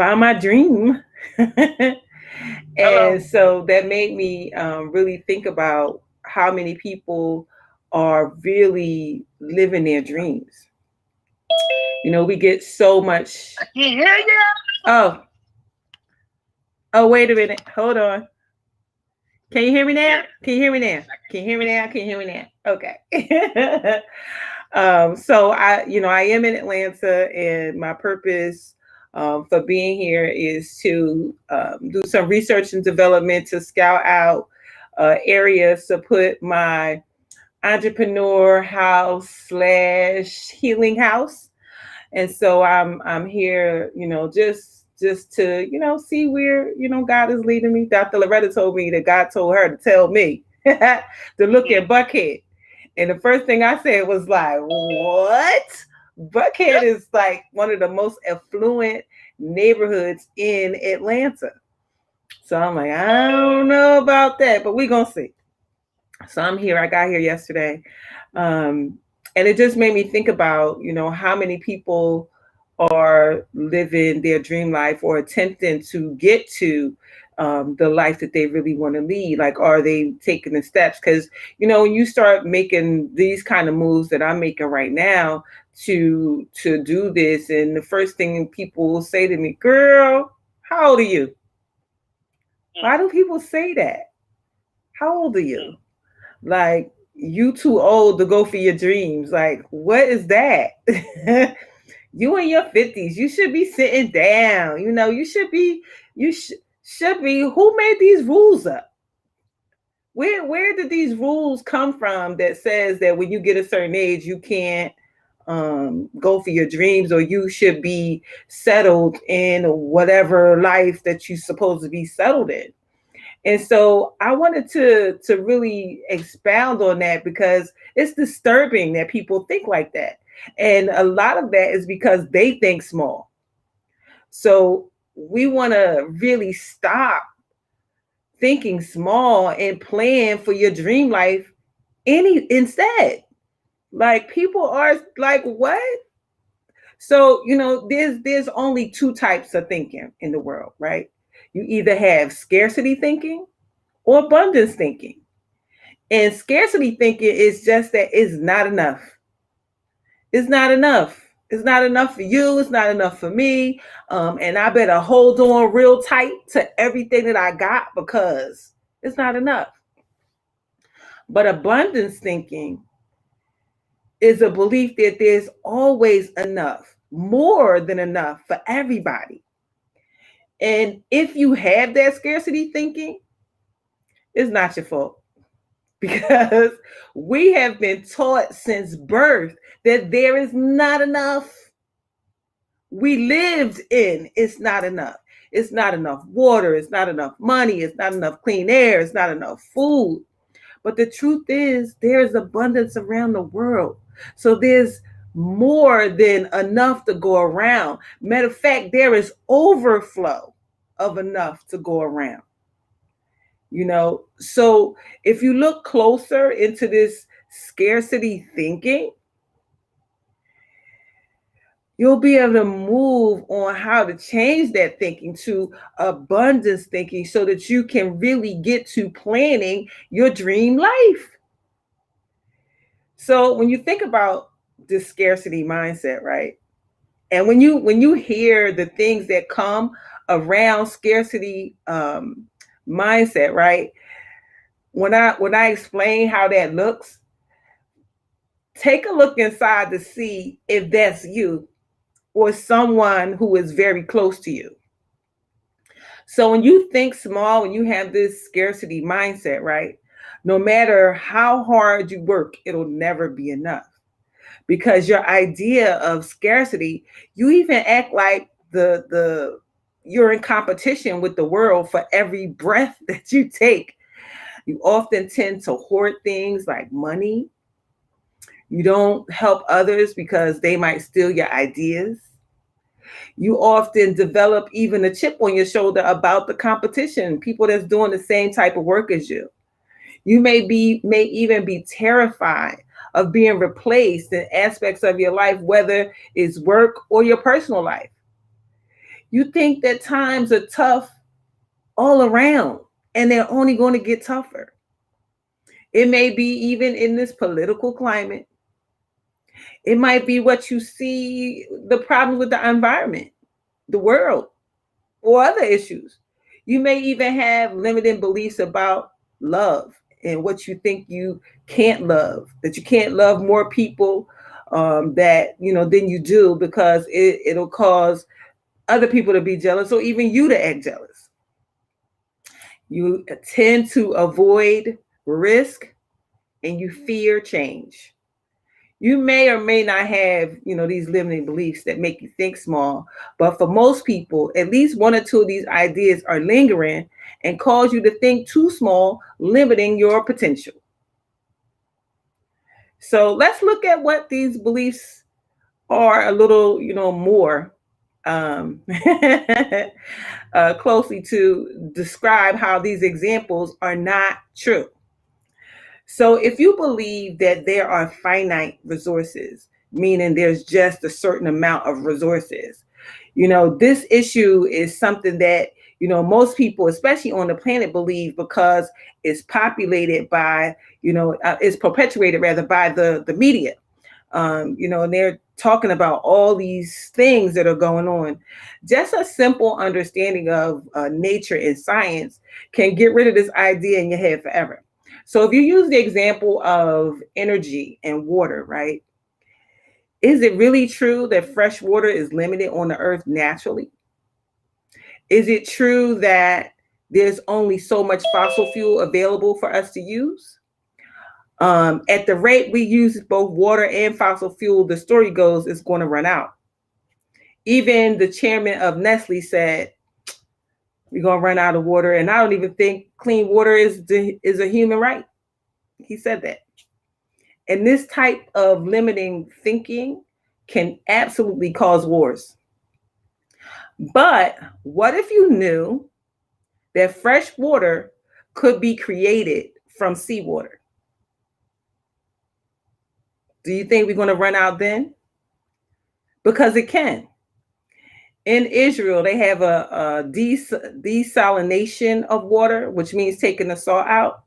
found my dream. Hello. And so that made me really think about how many people are really living their dreams. We get so much. I can't hear you. Oh, oh, wait a minute. Hold on. Can you hear me now? Yes. Can you hear me now? Can you hear me now? Can you hear me now? Okay. So I am in Atlanta, and my purpose for being here is to do some research and development to scout out areas to put my entrepreneur house slash healing house. And so I'm here, just to see where God is leading me. Dr. Loretta told me that God told her to tell me to look Mm-hmm. at Buckhead, and the first thing I said was like, "What?" Buckhead Yep. is like one of the most affluent neighborhoods in Atlanta. So I'm like, I don't know about that, but we're gonna see. So I'm here. I got here yesterday. Um, and it just made me think about, how many people are living their dream life or attempting to get to the life that they really want to lead. Like, are they taking the steps? Because, when you start making these kind of moves that I'm making right now to do this, and the first thing people will say to me, girl, how old are you? Why do people say that? How old are Mm-hmm. you? Like, you too old to go for your dreams. Like, what is that? You in your 50s, you should be sitting down. You should be who made these rules up? Where did these rules come from that says that when you get a certain age you can't go for your dreams, or you should be settled in whatever life that you're supposed to be settled in? And so I wanted to really expound on that, because it's disturbing that people think like that. And a lot of that is because they think small. So we want to really stop thinking small and plan for your dream life instead. Like, people are like, what? So, there's only two types of thinking in the world, right? You either have scarcity thinking or abundance thinking. And scarcity thinking is just that it's not enough. It's not enough. It's not enough for you. It's not enough for me. And I better hold on real tight to everything that I got because it's not enough. But abundance thinking is a belief that there's always enough, more than enough for everybody. And if you have that scarcity thinking, it's not your fault, because we have been taught since birth that there is not enough. We lived in it's not enough. It's not enough water. It's not enough money. It's not enough clean air. It's not enough food. But the truth is, there's abundance around the world. So there's more than enough to go around. Matter of fact, there is overflow of enough to go around. So if you look closer into this scarcity thinking, you'll be able to move on how to change that thinking to abundance thinking, so that you can really get to planning your dream life. So when you think about this scarcity mindset, right? And when you hear the things that come around scarcity mindset, right? When I explain how that looks, take a look inside to see if that's you or someone who is very close to you. So when you think small, when you have this scarcity mindset, right? No matter how hard you work, it'll never be enough, because your idea of scarcity, you even act like the you're in competition with the world for every breath that you take. You often tend to hoard things like money. You don't help others because they might steal your ideas. You often develop even a chip on your shoulder about the competition, people that's doing the same type of work as you. You may even be terrified of being replaced in aspects of your life, whether it's work or your personal life. You think that times are tough all around, and they're only going to get tougher. It may be even in this political climate. It might be what you see, the problems with the environment, the world, or other issues. You may even have limiting beliefs about love and what you think you can't love, that you can't love more people that than you do, because it'll cause other people to be jealous, or even you to act jealous. You tend to avoid risk, and you fear change. You may or may not have, these limiting beliefs that make you think small, but for most people, at least one or two of these ideas are lingering and cause you to think too small, limiting your potential. So let's look at what these beliefs are a little, more closely to describe how these examples are not true. So if you believe that there are finite resources, meaning there's just a certain amount of resources, this issue is something that, most people, especially on the planet, believe, because it's populated by, it's perpetuated rather by the media. And they're talking about all these things that are going on. Just a simple understanding of nature and science can get rid of this idea in your head forever. So if you use the example of energy and water, right? Is it really true that fresh water is limited on the earth naturally? Is it true that there's only so much fossil fuel available for us to use? At the rate we use both water and fossil fuel, the story goes, it's going to run out. Even the chairman of Nestle said, we're going to run out of water. And I don't even think clean water is a human right. He said that. And this type of limiting thinking can absolutely cause wars. But what if you knew that fresh water could be created from seawater? Do you think we're going to run out then? Because it can. In Israel, they have a desalination of water, which means taking the salt out,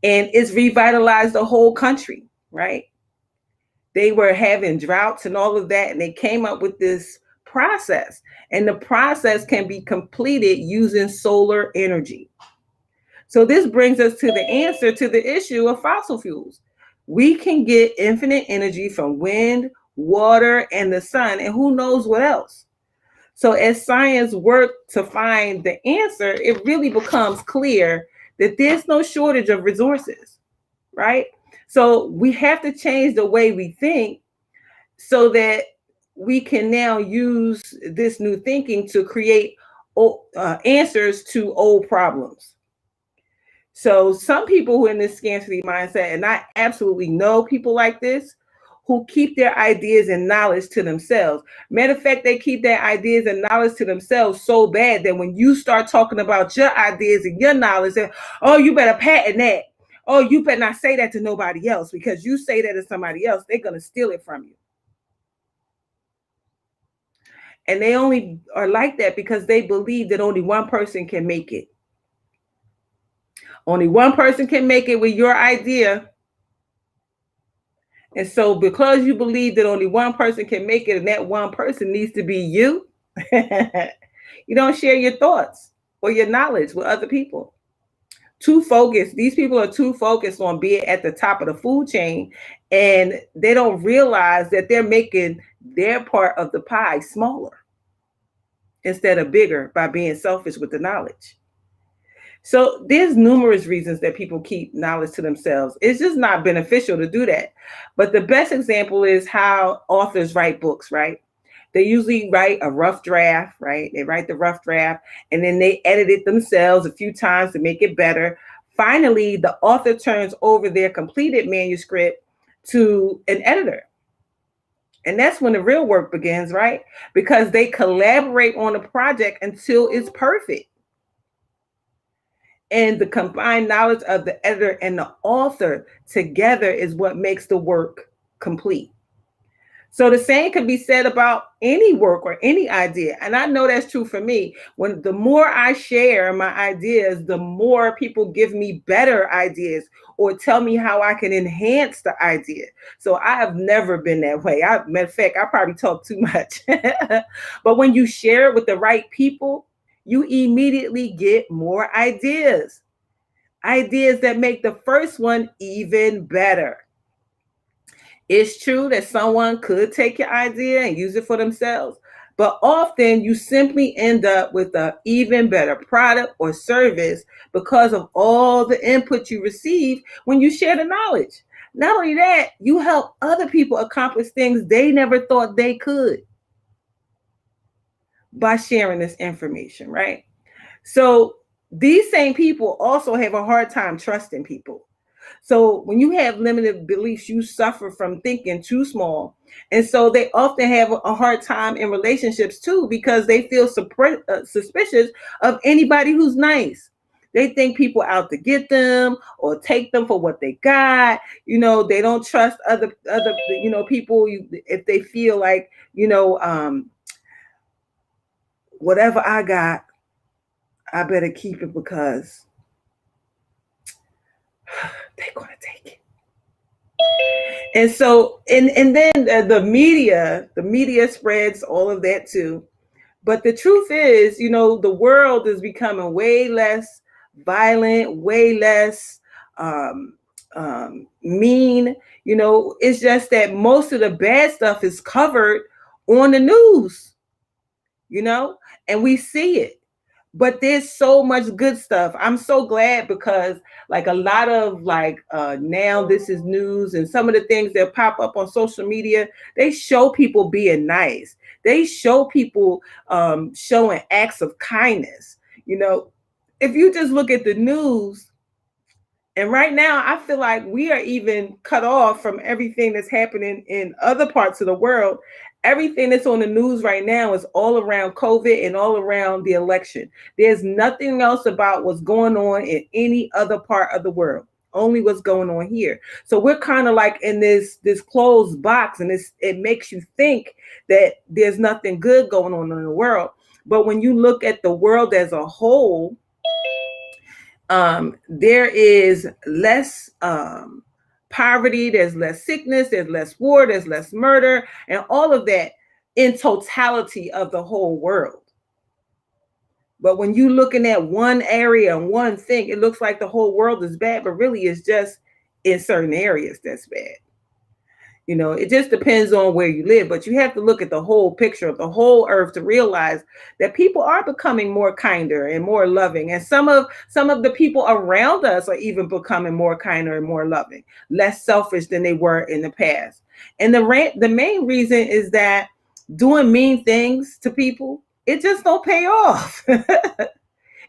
and it's revitalized the whole country, right? They were having droughts and all of that, and they came up with this process. And the process can be completed using solar energy. So this brings us to the answer to the issue of fossil fuels. We can get infinite energy from wind, water, and the sun, and who knows what else. So as science works to find the answer, it really becomes clear that there's no shortage of resources, right? So we have to change the way we think so that we can now use this new thinking to create answers to old problems. So some people who are in this scarcity mindset, and I absolutely know people like this, who keep their ideas and knowledge to themselves. Matter of fact, they keep their ideas and knowledge to themselves so bad that when you start talking about your ideas and your knowledge, oh, you better patent that. Oh, you better not say that to nobody else, because you say that to somebody else, they're going to steal it from you. And they only are like that because they believe that only one person can make it. Only one person can make it with your idea. And so because you believe that only one person can make it, and that one person needs to be you, you don't share your thoughts or your knowledge with other people. Too focused. These people are too focused on being at the top of the food chain, and they don't realize that they're making their part of the pie smaller instead of bigger by being selfish with the knowledge. So there's numerous reasons that people keep knowledge to themselves. It's just not beneficial to do that. But the best example is how authors write books, right? They usually write a rough draft, right? They write the rough draft and then they edit it themselves a few times to make it better. Finally, the author turns over their completed manuscript to an editor. And that's when the real work begins, right? Because they collaborate on a project until it's perfect. And the combined knowledge of the editor and the author together is what makes the work complete. So the same could be said about any work or any idea. And I know that's true for me. When the more I share my ideas, the more people give me better ideas or tell me how I can enhance the idea. So I have never been that way. Matter of fact, I probably talk too much. But when you share it with the right people, you immediately get more ideas. Ideas that make the first one even better. It's true that someone could take your idea and use it for themselves, but often you simply end up with an even better product or service because of all the input you receive when you share the knowledge. Not only that, you help other people accomplish things they never thought they could by sharing this information, right? So these same people also have a hard time trusting people. So when you have limited beliefs, you suffer from thinking too small. And so they often have a hard time in relationships too, because they feel suspicious of anybody who's nice. They think people out to get them or take them for what they got. They don't trust other people if they feel like, whatever I got, I better keep it because they're going to take it. And so, and then the media spreads all of that too. But the truth is, the world is becoming way less violent, way less mean. It's just that most of the bad stuff is covered on the news, and we see it. But there's so much good stuff. I'm so glad because like a lot of now this is news and some of the things that pop up on social media, they show people being nice. They show people showing acts of kindness. If you just look at the news, and right now I feel like we are even cut off from everything that's happening in other parts of the world. Everything that's on the news right now is all around COVID and all around the election. There's nothing else about what's going on in any other part of the world, only what's going on here. So we're kind of like in this closed box, and it makes you think that there's nothing good going on in the world. But when you look at the world as a whole, there is less poverty, there's less sickness, there's less war, there's less murder, and all of that in totality of the whole world. But when you're looking at one area and one thing, it looks like the whole world is bad, but really it's just in certain areas that's bad. It just depends on where you live, but you have to look at the whole picture of the whole earth to realize that people are becoming more kinder and more loving. And some of the people around us are even becoming more kinder and more loving, less selfish than they were in the past. And the main reason is that doing mean things to people, it just don't pay off.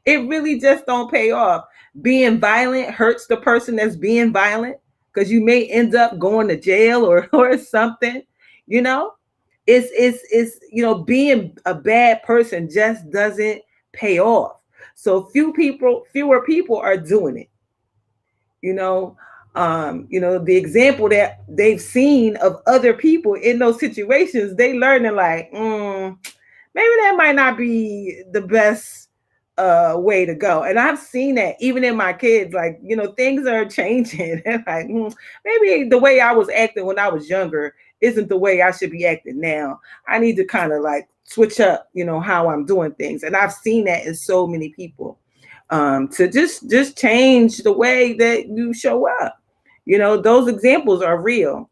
It really just don't pay off. Being violent hurts the person that's being violent, because you may end up going to jail or something. It's being a bad person just doesn't pay off. So fewer people are doing it. The example that they've seen of other people in those situations, they learning like, maybe that might not be the best way to go. And I've seen that even in my kids, like, things are changing. Like, maybe the way I was acting when I was younger isn't the way I should be acting now. I need to kind of like switch up, how I'm doing things. And I've seen that in so many people, to just change the way that you show up. Those examples are real.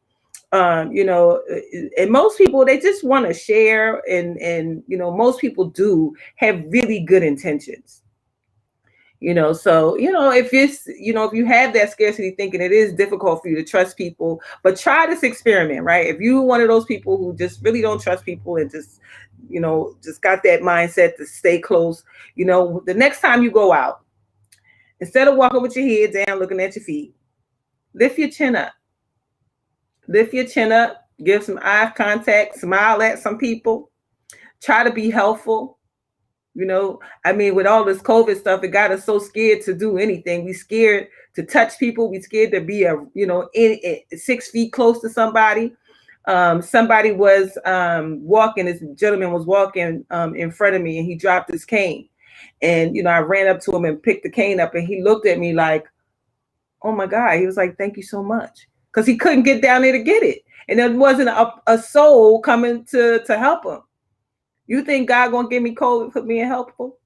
And most people, they just want to share, and most people do have really good intentions. So if you have that scarcity thinking, it is difficult for you to trust people, but try this experiment, right? If you're one of those people who just really don't trust people and just got that mindset to stay close, the next time you go out, instead of walking with your head down looking at your feet, lift your chin up. Lift your chin up, give some eye contact, smile at some people, try to be helpful. With all this COVID stuff, it got us so scared to do anything. We scared to touch people. We scared to be 6 feet close to somebody. Somebody was walking, this gentleman was walking in front of me, and he dropped his cane. And, I ran up to him and picked the cane up, and he looked at me like, oh my God. He was like, thank you so much. Because he couldn't get down there to get it. And there wasn't a soul coming to help him. You think God gonna give me cold and put me in helpful?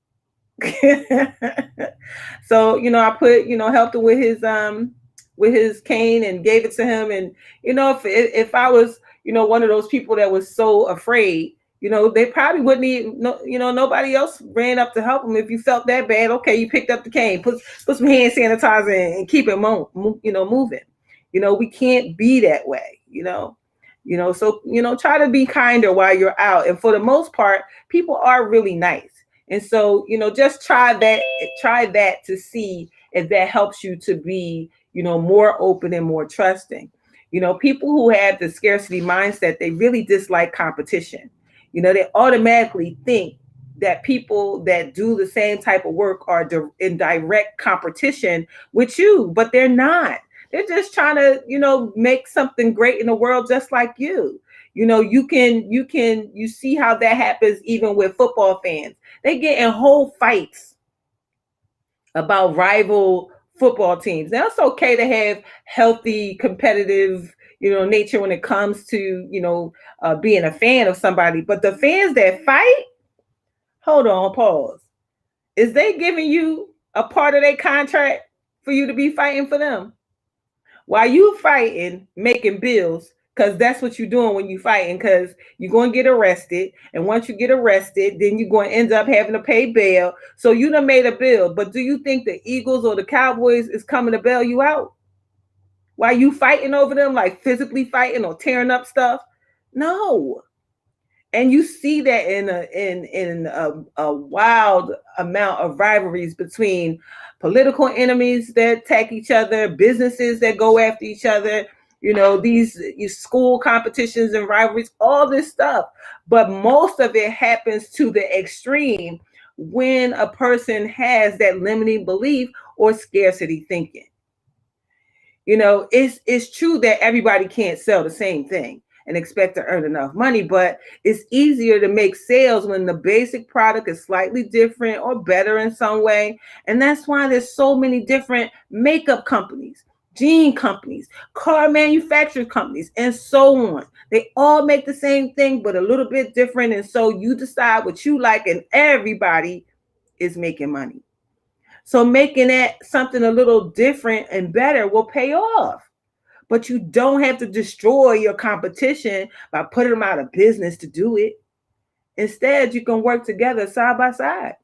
So, I put, helped him with his cane and gave it to him. And, if I was, one of those people that was so afraid, they probably wouldn't even, nobody else ran up to help him. If you felt that bad, okay, you picked up the cane, put some hand sanitizer in and keep it moving. We can't be that way, so, try to be kinder while you're out. And for the most part, people are really nice. And so, just try that to see if that helps you to be, more open and more trusting. People who have the scarcity mindset, they really dislike competition. They automatically think that people that do the same type of work are in direct competition with you, but they're not. They're just trying to, make something great in the world just like you. You see how that happens even with football fans. They get in whole fights about rival football teams. Now, it's okay to have healthy, competitive, nature when it comes to, being a fan of somebody. But the fans that fight, hold on, pause. Is they giving you a part of their contract for you to be fighting for them? While you fighting, making bills, because that's what you're doing when you fighting, because you're going to get arrested. And once you get arrested, then you're going to end up having to pay bail. So you done made a bill. But do you think the Eagles or the Cowboys is coming to bail you out? While you fighting over them, like physically fighting or tearing up stuff? No. And you see that in a wild amount of rivalries between political enemies that attack each other, businesses that go after each other, these school competitions and rivalries, all this stuff. But most of it happens to the extreme when a person has that limiting belief or scarcity thinking. It's true that everybody can't sell the same thing and expect to earn enough money, but it's easier to make sales when the basic product is slightly different or better in some way. And that's why there's so many different makeup companies, jean companies, car manufacturing companies, and so on. They all make the same thing, but a little bit different. And so you decide what you like, and everybody is making money. So making that something a little different and better will pay off. But you don't have to destroy your competition by putting them out of business to do it. Instead, you can work together side by side.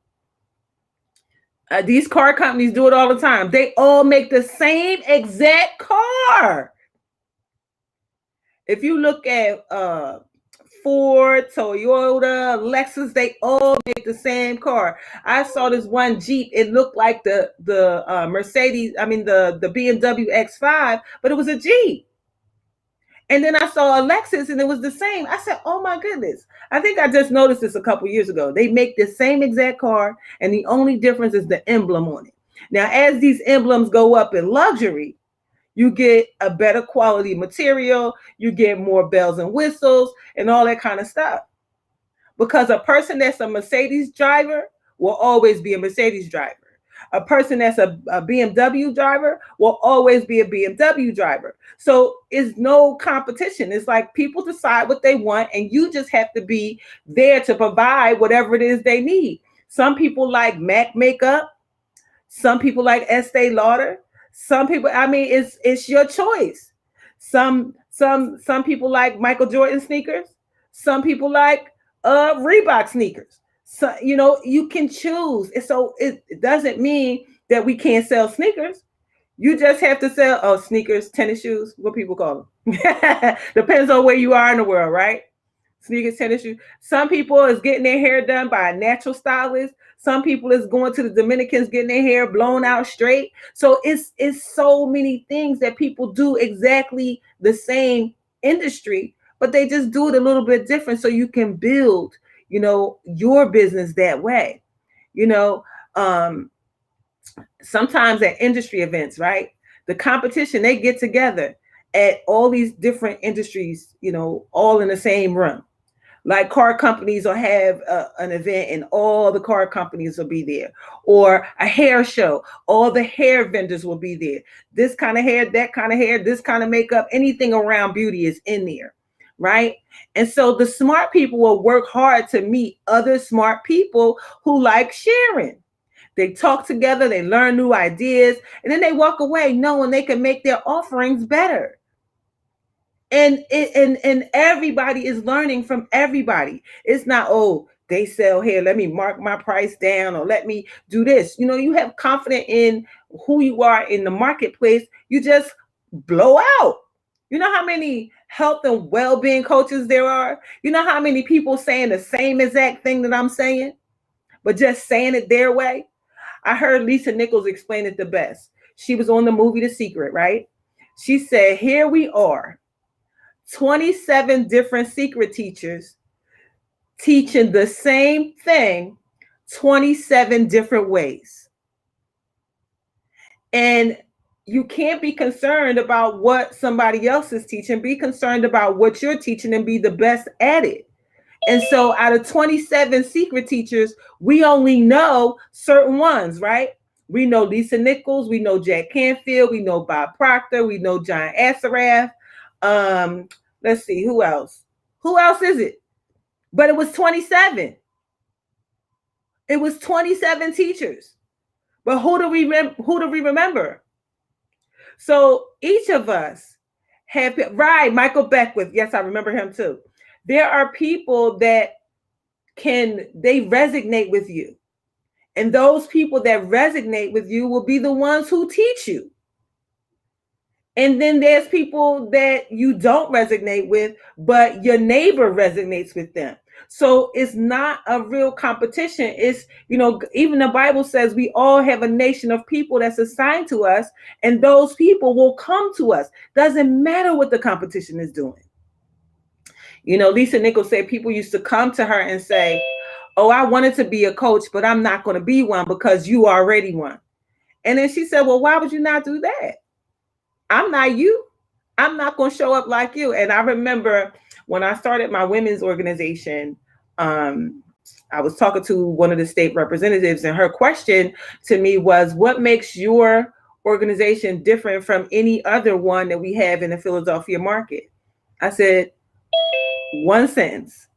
These car companies do it all the time. They all make the same exact car. If you look at Ford, Toyota, Lexus, they all make the same car. I saw this one Jeep. It looked like the Mercedes, the BMW X5, but it was a Jeep. And then I saw a Lexus and it was the same. I said, oh my goodness. I think I just noticed this a couple years ago. They make the same exact car, and the only difference is the emblem on it. Now, as these emblems go up in luxury, you get a better quality material, you get more bells and whistles and all that kind of stuff. Because a person that's a Mercedes driver will always be a Mercedes driver. A person that's a BMW driver will always be a BMW driver. So it's no competition. It's like people decide what they want, and you just have to be there to provide whatever it is they need. Some people like MAC makeup. Some people like Estee Lauder. Some people, it's your choice. Some people like Michael Jordan sneakers. Some people like Reebok sneakers. So, you can choose. So it doesn't mean that we can't sell sneakers. You just have to sell sneakers, tennis shoes, what people call them. Depends on where you are in the world, right? Sneakers, tennis shoes. Some people is getting their hair done by a natural stylist. Some people is going to the Dominicans, getting their hair blown out straight. So it's so many things that people do exactly the same industry, but they just do it a little bit different so you can build, your business that way. Sometimes at industry events, right? The competition, they get together at all these different industries, all in the same room. Like car companies will have an event and all the car companies will be there, or a hair show, all the hair vendors will be there. This kind of hair, that kind of hair, this kind of makeup, anything around beauty is in there, right? And so the smart people will work hard to meet other smart people who like sharing. They talk together, they learn new ideas, and then they walk away knowing they can make their offerings better. And everybody is learning from everybody. It's not, oh, they sell here, let me mark my price down, or let me do this. You have confidence in who you are in the marketplace, you just blow out. You know how many health and well-being coaches there are? You know how many people saying the same exact thing that I'm saying, but just saying it their way? I heard Lisa Nichols explain it the best. She was on the movie The Secret, right? She said, here we are, 27 different secret teachers teaching the same thing 27 different ways. And you can't be concerned about what somebody else is teaching. Be concerned about what you're teaching and be the best at it. And so out of 27 secret teachers, we only know certain ones, right? We know Lisa Nichols, we know Jack Canfield, we know Bob Proctor, we know John Assaraf. Let's see, who else? Who else is it? But it was 27. It was 27 teachers. But who do we remember? So each of us have, right, Michael Beckwith. Yes, I remember him too. There are people that they resonate with you. And those people that resonate with you will be the ones who teach you. And then there's people that you don't resonate with, but your neighbor resonates with them. So it's not a real competition. It's, even the Bible says we all have a nation of people that's assigned to us, and those people will come to us. Doesn't matter what the competition is doing. Lisa Nichols said people used to come to her and say, oh, I wanted to be a coach, but I'm not going to be one because you already one. And then she said, well, why would you not do that? I'm not you. I'm not going to show up like you. And I remember when I started my women's organization, I was talking to one of the state representatives, and her question to me was, what makes your organization different from any other one that we have in the Philadelphia market? I said, one sentence,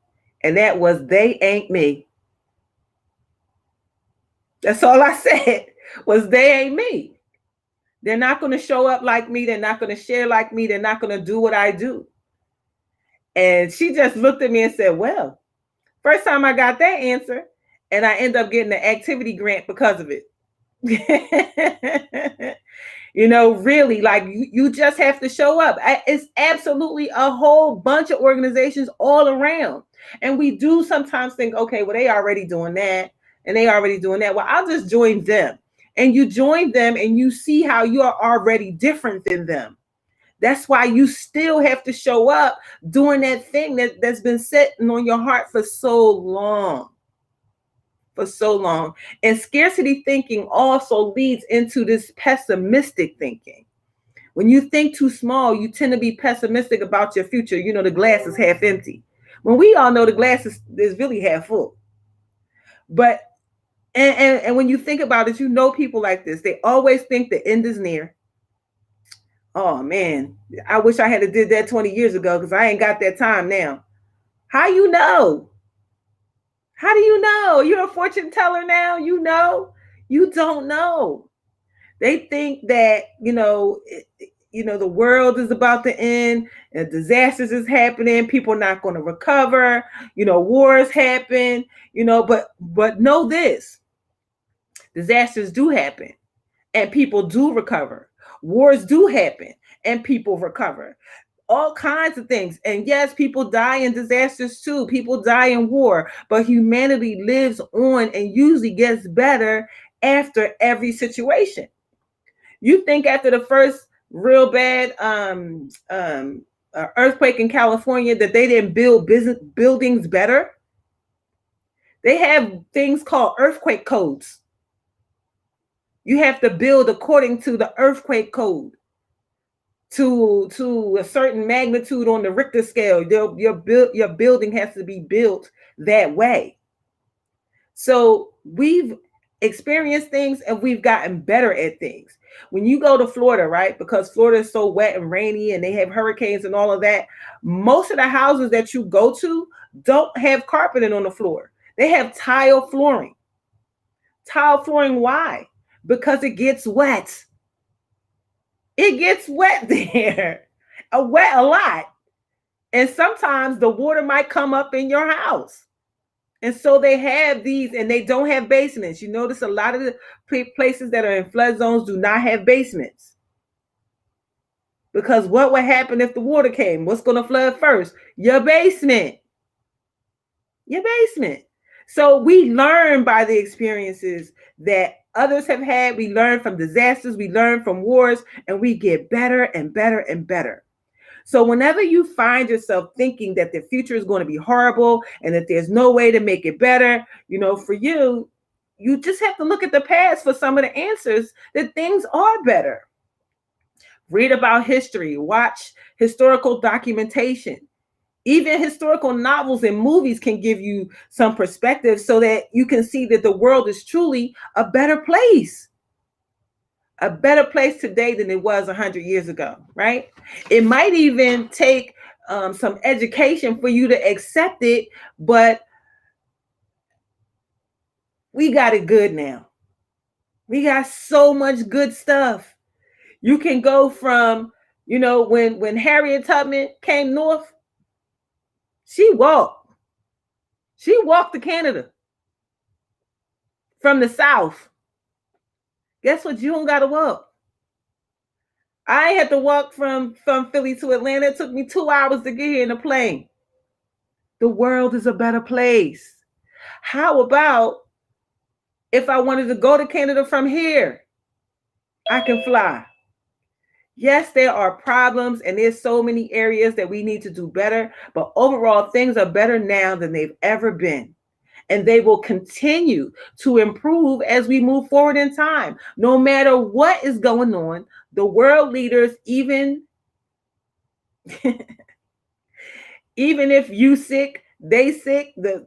and that was, they ain't me. That's all I said, was they ain't me. They're not going to show up like me. They're not going to share like me. They're not going to do what I do. And she just looked at me and said, well, first time I got that answer, and I end up getting an activity grant because of it. Really, like you just have to show up. It's absolutely a whole bunch of organizations all around. And we do sometimes think, okay, well, they already doing that and they already doing that. Well, I'll just join them. And you join them and you see how you are already different than them. That's why you still have to show up doing that thing that's been sitting on your heart for so long. For so long. And scarcity thinking also leads into this pessimistic thinking. When you think too small, you tend to be pessimistic about your future. The glass is half empty. When we all know the glass is really half full. But and when you think about it, people like this. They always think the end is near. Oh man, I wish I had did that 20 years ago because I ain't got that time now. How you know? How do you know? You're a fortune teller now. You don't know. They think that the world is about to end, and disasters is happening. People are not going to recover. Wars happen. But know this: disasters do happen, and people do recover. Wars do happen, and people recover. All kinds of things. And yes, people die in disasters too. People die in war, but humanity lives on and usually gets better after every situation. You think after the first real bad earthquake in California that they didn't build buildings better? They have things called earthquake codes. You have to build according to the earthquake code. to a certain magnitude on the Richter scale. Your building has to be built that way. So we've experienced things and we've gotten better at things. When you go to Florida, right? Because Florida is so wet and rainy and they have hurricanes and all of that, most of the houses that you go to don't have carpeting on the floor. They have tile flooring. Tile flooring, why? Because it gets wet. It gets wet there. A lot. And sometimes the water might come up in your house. And so they have these, and they don't have basements. You notice a lot of the places that are in flood zones do not have basements. Because what would happen if the water came? What's going to flood first? Your basement. Your basement. So we learn by the experiences that others have had. We learn from disasters. We learn from wars, and we get better and better and better. So whenever you find yourself thinking that the future is going to be horrible and that there's no way to make it better, for you, you just have to look at the past for some of the answers that things are better. Read about history, watch historical documentation. Even historical novels and movies can give you some perspective so that you can see that the world is truly a better place. A better place today than it was 100 years ago, right? It might even take some education for you to accept it, but we got it good now. We got so much good stuff. You can go from, when Harriet Tubman came north, she walked to Canada from the South. Guess what? You don't got to walk. I had to walk from Philly to Atlanta. It took me 2 hours to get here in a plane. The world is a better place. How about if I wanted to go to Canada from here? I can fly. Yes, there are problems and there's so many areas that we need to do better, but overall things are better now than they've ever been. And they will continue to improve as we move forward in time. No matter what is going on, the world leaders, even if you sick, they sick, the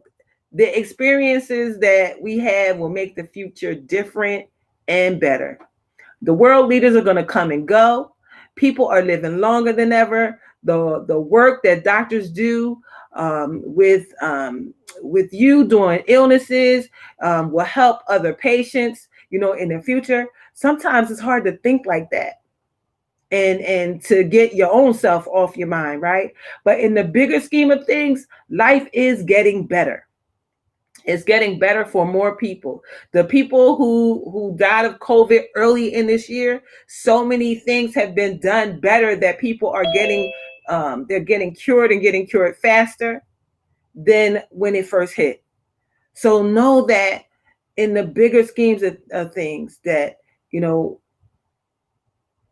experiences that we have will make the future different and better. The world leaders are going to come and go. People are living longer than ever. The work that doctors do with you during illnesses will help other patients, in the future. Sometimes it's hard to think like that and to get your own self off your mind, right? But in the bigger scheme of things, life is getting better. It's getting better for more people. The people who died of COVID early in this year, so many things have been done better that people are getting, they're getting cured and getting cured faster than when it first hit. So know that in the bigger schemes of things that,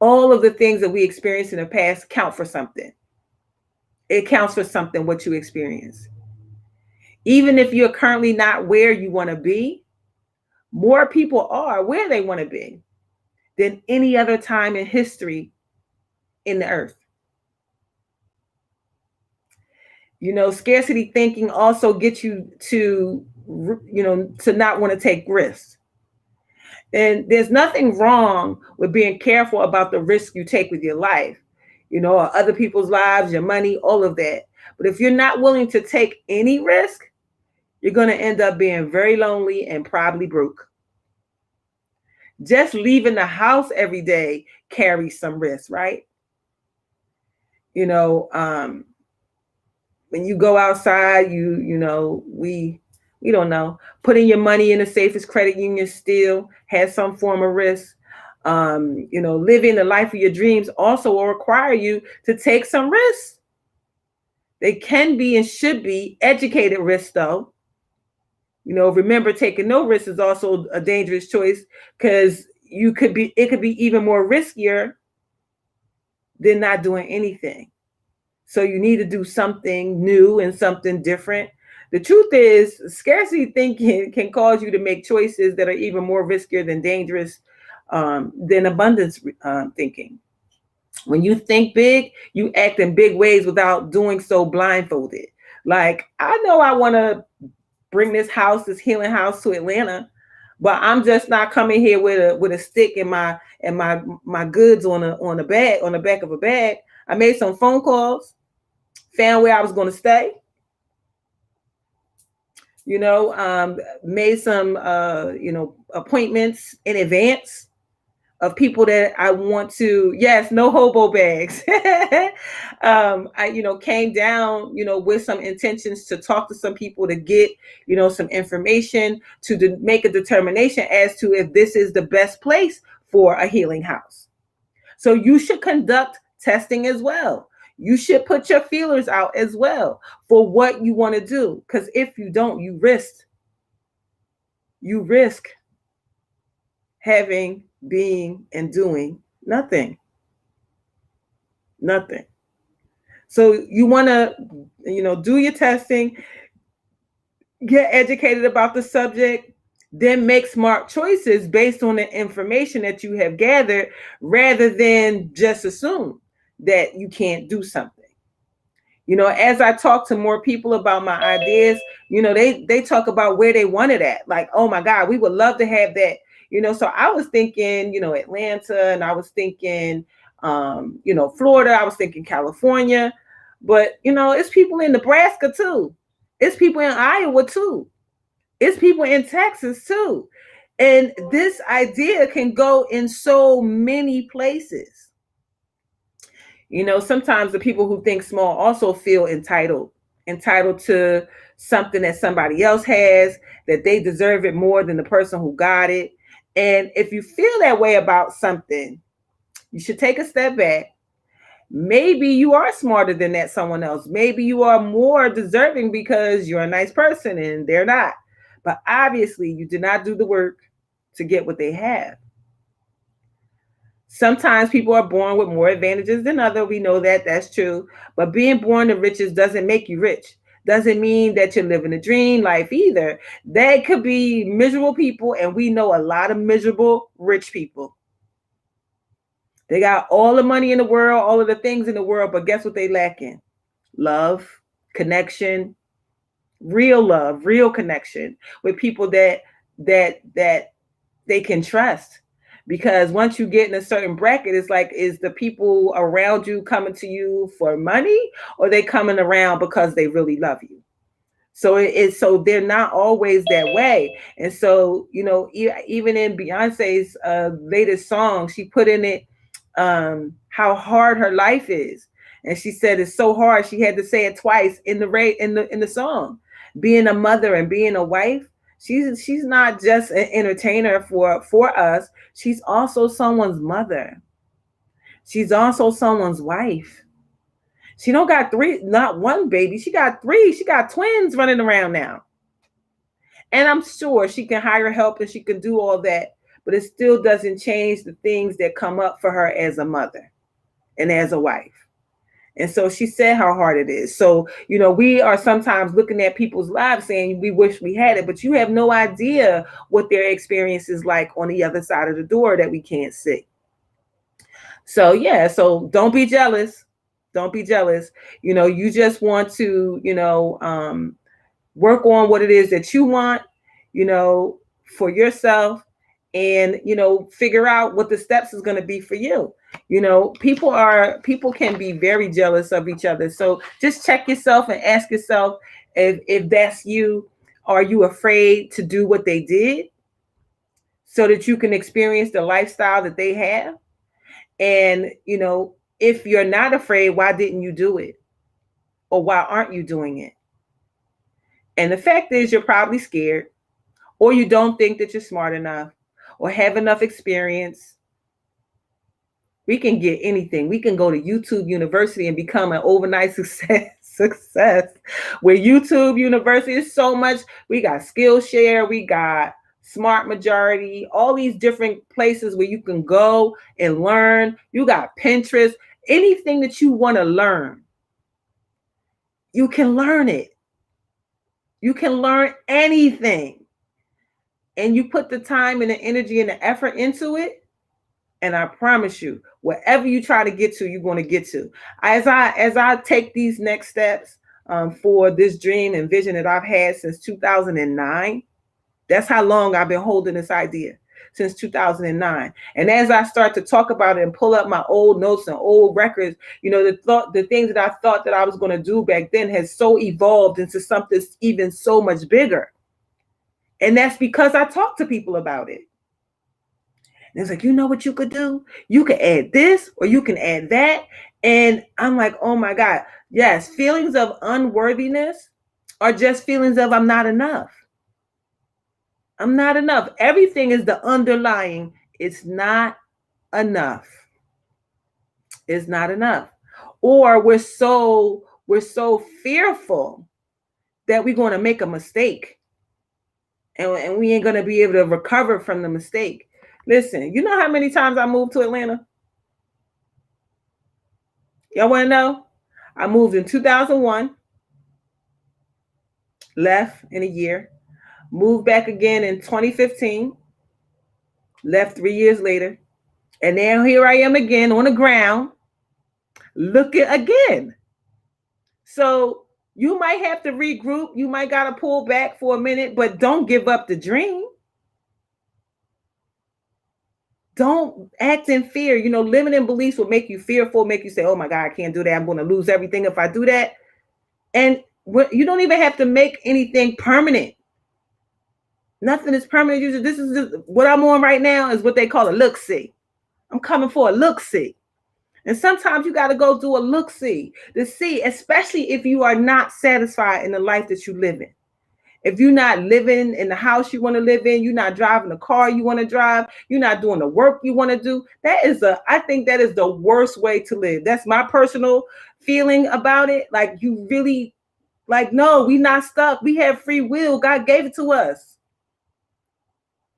all of the things that we experienced in the past count for something. It counts for something what you experience. Even if you're currently not where you want to be, more people are where they want to be than any other time in history in the earth. Scarcity thinking also gets you to not want to take risks. And there's nothing wrong with being careful about the risk you take with your life, or other people's lives, your money, all of that. But if you're not willing to take any risk, you're going to end up being very lonely and probably broke. Just leaving the house every day carries some risk, right? When you go outside, we don't know. Putting your money in the safest credit union still has some form of risk. Living the life of your dreams also will require you to take some risks. They can be and should be educated risks, though. Remember, taking no risk is also a dangerous choice because it could be even more riskier than not doing anything. So you need to do something new and something different. The truth is, scarcity thinking can cause you to make choices that are even more riskier than dangerous than abundance thinking. When you think big, you act in big ways without doing so blindfolded. Like, I know I want to bring this healing house to Atlanta, but I'm just not coming here with a stick and my goods on a bag, on the back of a bag. I made some phone calls, found where I was going to stay, made some appointments in advance of people that I want to. Yes, no hobo bags. I came down with some intentions to talk to some people, to get some information, to make a determination as to if this is the best place for a healing house. So you should conduct testing as well. You should put your feelers out as well for what you want to do, because if you don't, you risk having, being, and doing nothing. So you want to do your testing, get educated about the subject, then make smart choices based on the information that you have gathered, rather than just assume that you can't do something. As I talk to more people about my ideas, they talk about where they wanted at. Like, oh my God, we would love to have that. So I was thinking, Atlanta, and I was thinking, Florida, I was thinking California, but it's people in Nebraska too. It's people in Iowa too. It's people in Texas too. And this idea can go in so many places. Sometimes the people who think small also feel entitled to something that somebody else has, that they deserve it more than the person who got it. And if you feel that way about something, you should take a step back. Maybe you are smarter than that someone else. Maybe you are more deserving because you're a nice person and they're not. But obviously, you did not do the work to get what they have. Sometimes people are born with more advantages than others. We know that that's true. But being born to riches doesn't make you rich. Doesn't mean that you're living a dream life either. They could be miserable people, and we know a lot of miserable rich people. They got all the money in the world, all of the things in the world, but guess what they lack in? Love, connection, real love, real connection with people that they can trust. Because once you get in a certain bracket, it's like, is the people around you coming to you for money, or they coming around because they really love you? So they're not always that way. And so, even in Beyonce's latest song, she put in it how hard her life is. And she said it's so hard, she had to say it twice in the song. Being a mother and being a wife, she's not just an entertainer for us. She's also someone's mother. She's also someone's wife. She don't got three, not one baby. She got three. She got twins running around now. And I'm sure she can hire help and she can do all that, but it still doesn't change the things that come up for her as a mother and as a wife. And so she said how hard it is. So, we are sometimes looking at people's lives saying we wish we had it, but you have no idea what their experience is like on the other side of the door that we can't see. So, yeah, so don't be jealous. Don't be jealous. You just want to, work on what it is that you want, for yourself, and, figure out what the steps is going to be for you. People can be very jealous of each other. So just check yourself and ask yourself, if that's you, are you afraid to do what they did so that you can experience the lifestyle that they have? And, if you're not afraid, why didn't you do it? Or why aren't you doing it? And the fact is, you're probably scared, or you don't think that you're smart enough or have enough experience. We can get anything. We can go to YouTube University and become an overnight success. Where YouTube University is so much. We got Skillshare, we got Smart Majority, all these different places where you can go and learn. You got Pinterest. Anything that you want to learn, you can learn it. You can learn anything. And you put the time and the energy and the effort into it, And I promise you, whatever you try to get to, you're going to get to. As I take these next steps for this dream and vision that I've had since 2009, that's how long I've been holding this idea, since 2009. And as I start to talk about it and pull up my old notes and old records, the things that I thought that I was going to do back then has so evolved into something even so much bigger. And that's because I talk to people about it. And it's like, you know what you could do? You could add this or you can add that. And I'm like, oh my God. Yes, feelings of unworthiness are just feelings of I'm not enough. I'm not enough. Everything is the underlying. It's not enough. It's not enough. Or we're so fearful that we're going to make a mistake. And we ain't going to be able to recover from the mistake. Listen, you know how many times I moved to Atlanta? Y'all want to know? I moved in 2001, left in a year, moved back again in 2015, left 3 years later, and now here I am again on the ground, looking again. So you might have to regroup. You might got to pull back for a minute, but don't give up the dream. Don't act in fear. Limiting beliefs will make you fearful, make you say, oh my God, I can't do that. I'm going to lose everything if I do that. And you don't even have to make anything permanent. Nothing is permanent. This is just, what I'm on right now is what they call a look-see. I'm coming for a look-see. And sometimes you got to go do a look-see to see, especially if you are not satisfied in the life that you live in. If you're not living in the house you want to live in, you're not driving the car you want to drive, you're not doing the work you want to do, I think that is the worst way to live. That's my personal feeling about it. Like, you really, no, we not stuck. We have free will. God gave it to us.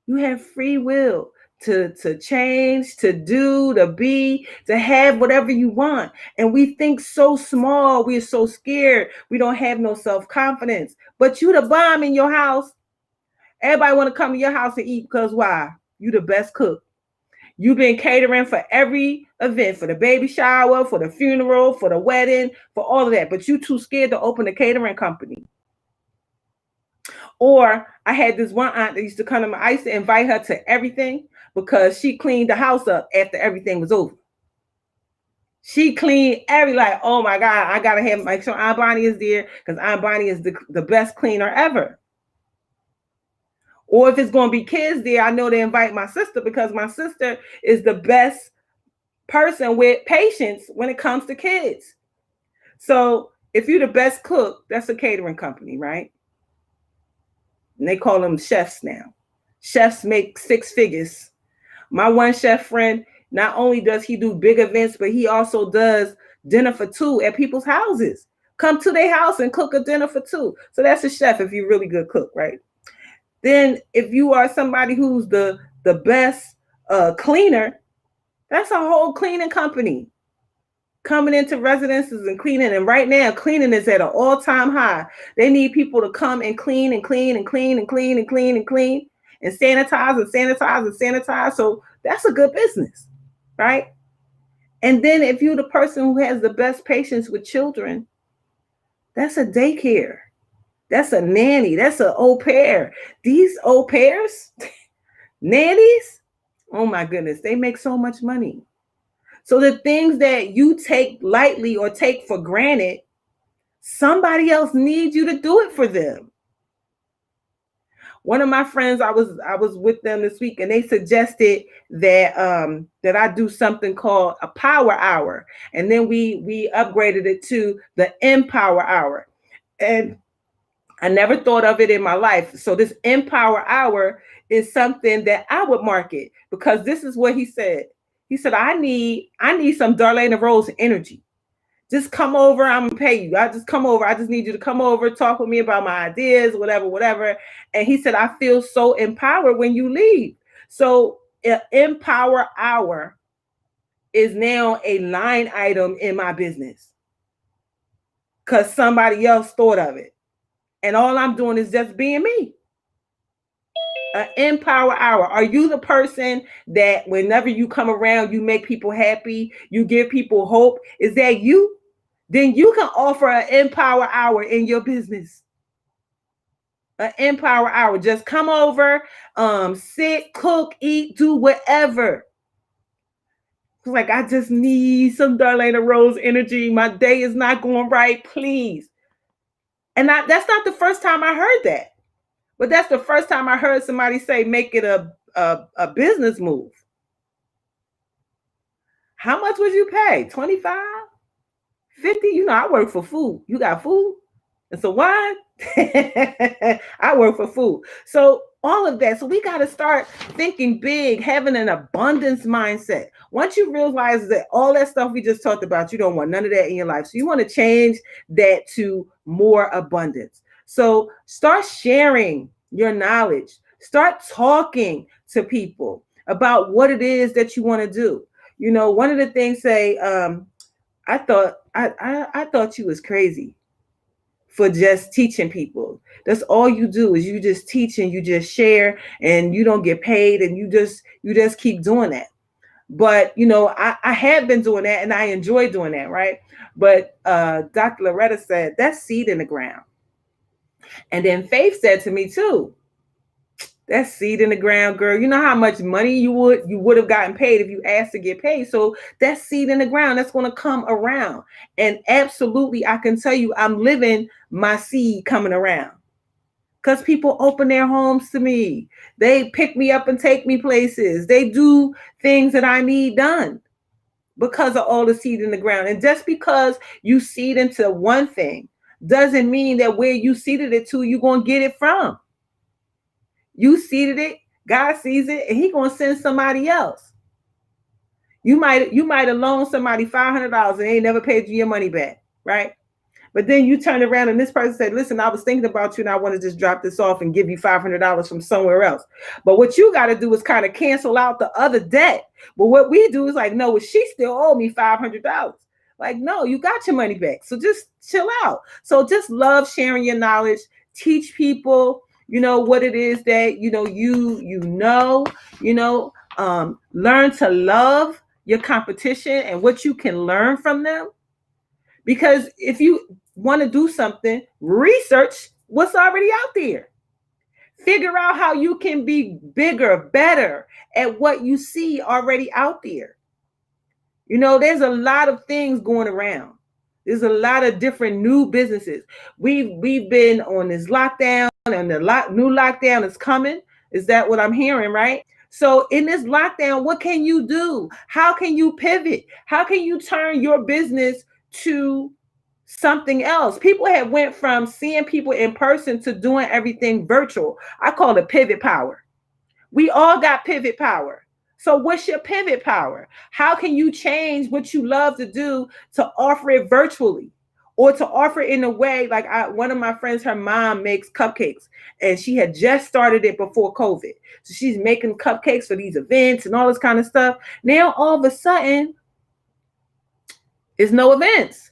You have free will to change, to do, to be, to have whatever you want. And we think so small. We're so scared. We don't have no self-confidence. But you the bomb in your house. Everybody want to come to your house and eat because why? You the best cook. You've been catering for every event, for the baby shower, for the funeral, for the wedding, for all of that. But you too scared to open a catering company. Or I had this one aunt that used to come to I used to invite her to everything because she cleaned the house up after everything was over. She cleaned oh my God, I got to make sure Aunt Bonnie is there because Aunt Bonnie is the best cleaner ever. Or if it's going to be kids there, I know they invite my sister because my sister is the best person with patience when it comes to kids. So if you're the best cook, that's a catering company, right? And they call them chefs now. Chefs make 6 figures. My one chef friend, not only does he do big events, but he also does dinner for 2 at people's houses. Come to their house and cook a dinner for 2. So that's a chef if you're a really good cook, right? Then if you are somebody who's the best cleaner, that's a whole cleaning company. Coming into residences and cleaning. And right now, cleaning is at an all-time high. They need people to come and clean and clean and clean and clean and clean and clean and sanitize and sanitize and sanitize. So that's a good business, right? And then if you're the person who has the best patience with children, that's a daycare. That's a nanny. That's an au pair. These au pairs, nannies, oh my goodness, they make so much money. So the things that you take lightly or take for granted, somebody else needs you to do it for them. One of my friends, I was with them this week, and they suggested that that I do something called a power hour, and then we upgraded it to the Empower Hour, and I never thought of it in my life. So this Empower Hour is something that I would market because this is what he said. He said, I need some Darlene Rose energy. Just come over. I'm gonna pay you. I just come over. I just need you to come over, talk with me about my ideas, whatever. And he said, I feel so empowered when you leave. So Empower Hour is now a line item in my business because somebody else thought of it. And all I'm doing is just being me. An empower hour. Are you the person that whenever you come around, you make people happy, you give people hope? Is that you? Then you can offer an empower hour in your business. An empower hour. Just come over, sit, cook, eat, do whatever. Like, I just need some Darlene Rose energy. My day is not going right. Please. And that's not the first time I heard that. But that's the first time I heard somebody say, make it a business move. How much would you pay? 25? 50? You know, I work for food. You got food? And so wine? I work for food. So all of that. So we got to start thinking big, having an abundance mindset. Once you realize that all that stuff we just talked about, you don't want none of that in your life. So you want to change that to more abundance. So start sharing your knowledge. Start talking to people about what it is that you want to do. You know, one of the things say, I thought you was crazy for just teaching people. That's all you do is you just teach and you just share and you don't get paid and you just keep doing that. But you know, I have been doing that and I enjoy doing that, right? But Dr. Loretta said that's seed in the ground. And then Faith said to me too, that's seed in the ground, girl. You know how much money you would have gotten paid if you asked to get paid. So that's seed in the ground. That's going to come around. And absolutely, I can tell you, I'm living my seed coming around. Because people open their homes to me. They pick me up and take me places. They do things that I need done because of all the seed in the ground. And just because you seed into one thing doesn't mean that where you seeded it to, you're going to get it from. You seeded it, God sees it, and He's gonna send somebody else. You might have loaned somebody $500 and they ain't never paid you your money back, right? But then you turn around and this person said, listen, I was thinking about you and I want to just drop this off and give you $500 from somewhere else. But what you got to do is kind of cancel out the other debt. But what we do is like, no, well, she still owe me $500. Like, no, you got your money back. So just chill out. So just love sharing your knowledge, teach people, you know, what it is that, you know, learn to love your competition and what you can learn from them. Because if you want to do something, research what's already out there. Figure out how you can be bigger, better at what you see already out there. You know, there's a lot of things going around. There's a lot of different new businesses. We've been on this lockdown and the new lockdown is coming. Is that what I'm hearing, right? So in this lockdown, what can you do? How can you pivot? How can you turn your business to something else? People have went from seeing people in person to doing everything virtual. I call it pivot power. We all got pivot power. So what's your pivot power? How can you change what you love to do to offer it virtually or to offer it in a way like one of my friends, her mom makes cupcakes and she had just started it before COVID. So she's making cupcakes for these events and all this kind of stuff. Now, all of a sudden, there's no events.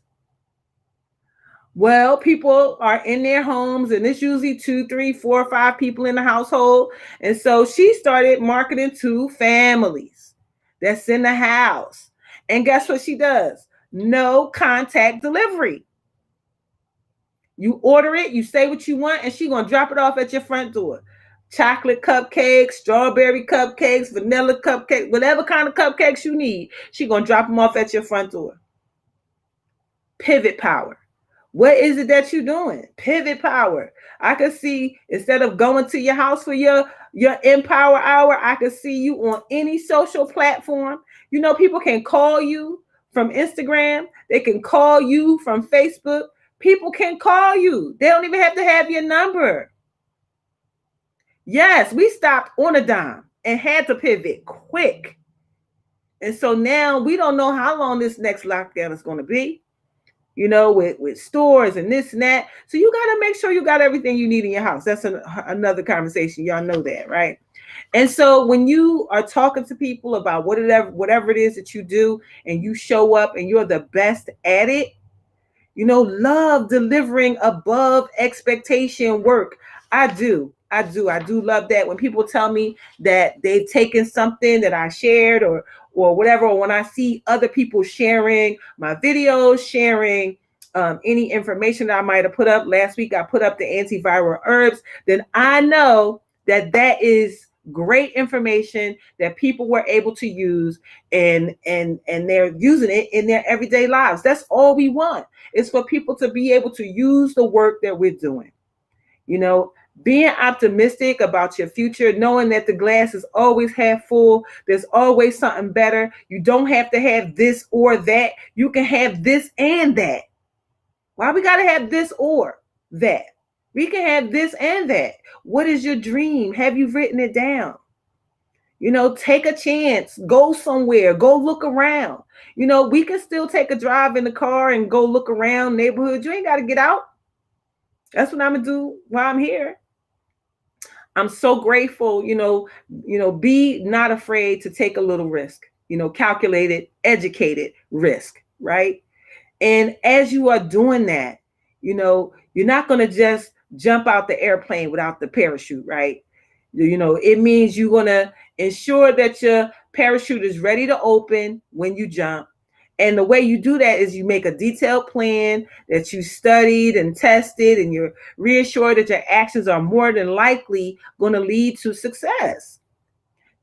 Well, people are in their homes and it's usually 2, 3, 4, 5 people in the household. And so she started marketing to families that's in the house. And guess what she does? No contact delivery. You order it, you say what you want, and she's going to drop it off at your front door. Chocolate cupcakes, strawberry cupcakes, vanilla cupcakes, whatever kind of cupcakes you need, she's going to drop them off at your front door. Pivot power. What is it that you're doing? Pivot power. I could see, instead of going to your house for your Empower Hour, I could see you on any social platform. You know, people can call you from Instagram. They can call you from Facebook. People can call you. They don't even have to have your number. Yes, we stopped on a dime and had to pivot quick. And so now we don't know how long this next lockdown is going to be. You know, with stores and this and that. So you got to make sure you got everything you need in your house. That's another conversation. Y'all know that, right? And so when you are talking to people about whatever it is that you do and you show up and you're the best at it, you know, love delivering above expectation work. I do. I do love that when people tell me that they've taken something that I shared or whatever, or when I see other people sharing my videos, sharing any information that I might have put up. Last week I put up the antiviral herbs. Then I know that that is great information that people were able to use, and they're using it in their everyday lives. That's all we want, is for people to be able to use the work that we're doing. You know, being optimistic about your future, knowing that the glass is always half full, there's always something better. You don't have to have this or that. You can have this and that. Why we got to have this or that? We can have this and that. What is your dream? Have you written it down? You know, take a chance, go somewhere, go look around. You know, we can still take a drive in the car and go look around neighborhood. You ain't got to get out. That's what I'm gonna do while I'm here. I'm so grateful, be not afraid to take a little risk, calculated, educated risk, right? And as you are doing that, you're not going to just jump out the airplane without the parachute, right? It means you're going to ensure that your parachute is ready to open when you jump. And the way you do that is you make a detailed plan that you studied and tested, and you're reassured that your actions are more than likely going to lead to success.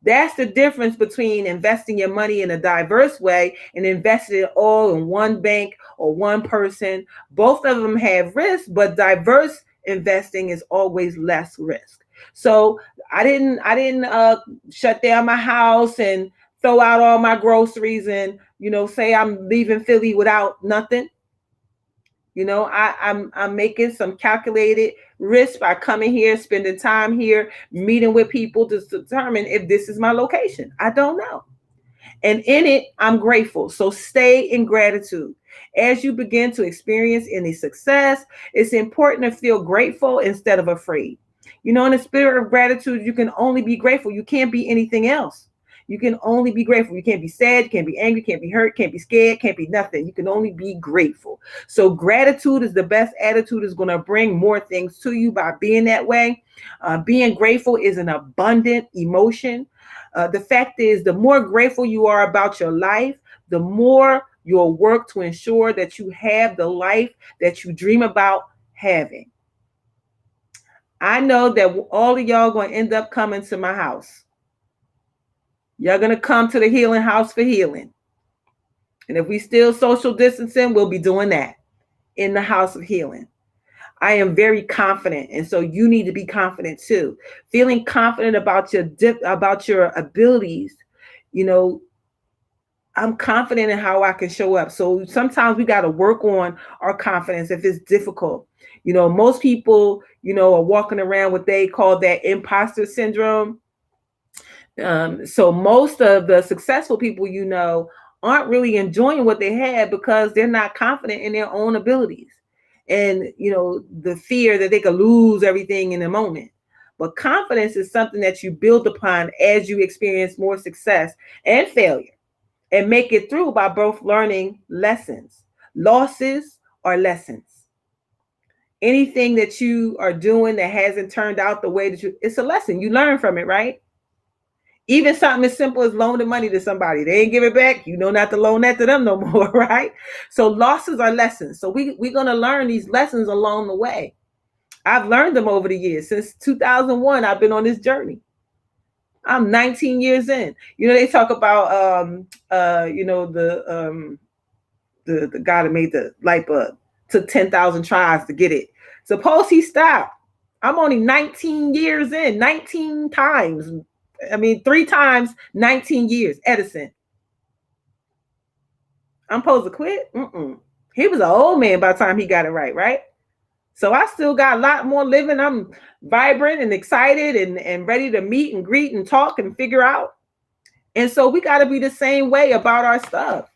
That's the difference between investing your money in a diverse way and investing it all in one bank or one person. Both of them have risk, but diverse investing is always less risk. So I didn't shut down my house and throw out all my groceries and say I'm leaving Philly without nothing. I'm making some calculated risk by coming here, spending time here, meeting with people to determine if this is my location. I don't know. And in it, I'm grateful. So stay in gratitude. As you begin to experience any success, it's important to feel grateful instead of afraid. In the spirit of gratitude, you can only be grateful. You can't be anything else. You can only be grateful. You can't be sad, you can't be angry, can't be hurt, can't be scared, can't be nothing. You can only be grateful. So gratitude is the best attitude, is going to bring more things to you by being that way. Being grateful is an abundant emotion. The fact is, the more grateful you are about your life, the more you'll work to ensure that you have the life that you dream about having. I know that all of y'all going to end up coming to my house. You're going to come to the healing house for healing. And if we still social distancing, we'll be doing that in the house of healing. I am very confident. And so you need to be confident too. Feeling confident about your abilities. I'm confident in how I can show up. So sometimes we got to work on our confidence if it's difficult. Most people, are walking around what they call that imposter syndrome. So most of the successful people, aren't really enjoying what they have because they're not confident in their own abilities. And, the fear that they could lose everything in a moment. But confidence is something that you build upon as you experience more success and failure, and make it through by both learning lessons. Losses are lessons. Anything that you are doing that hasn't turned out the way that it's a lesson. You learn from it, right? Even something as simple as loaning money to somebody. They ain't give it back. Not to loan that to them no more, right? So losses are lessons. So we're going to learn these lessons along the way. I've learned them over the years. Since 2001, I've been on this journey. I'm 19 years in. They talk about, the guy that made the light bulb took 10,000 tries to get it. Suppose he stopped. I'm only 19 years in, 19 times. 3 times, 19 years. Edison. I'm supposed to quit? He was an old man by the time he got it right? So I still got a lot more living. I'm vibrant and excited and ready to meet and greet and talk and figure out. And so we got to be the same way about our stuff,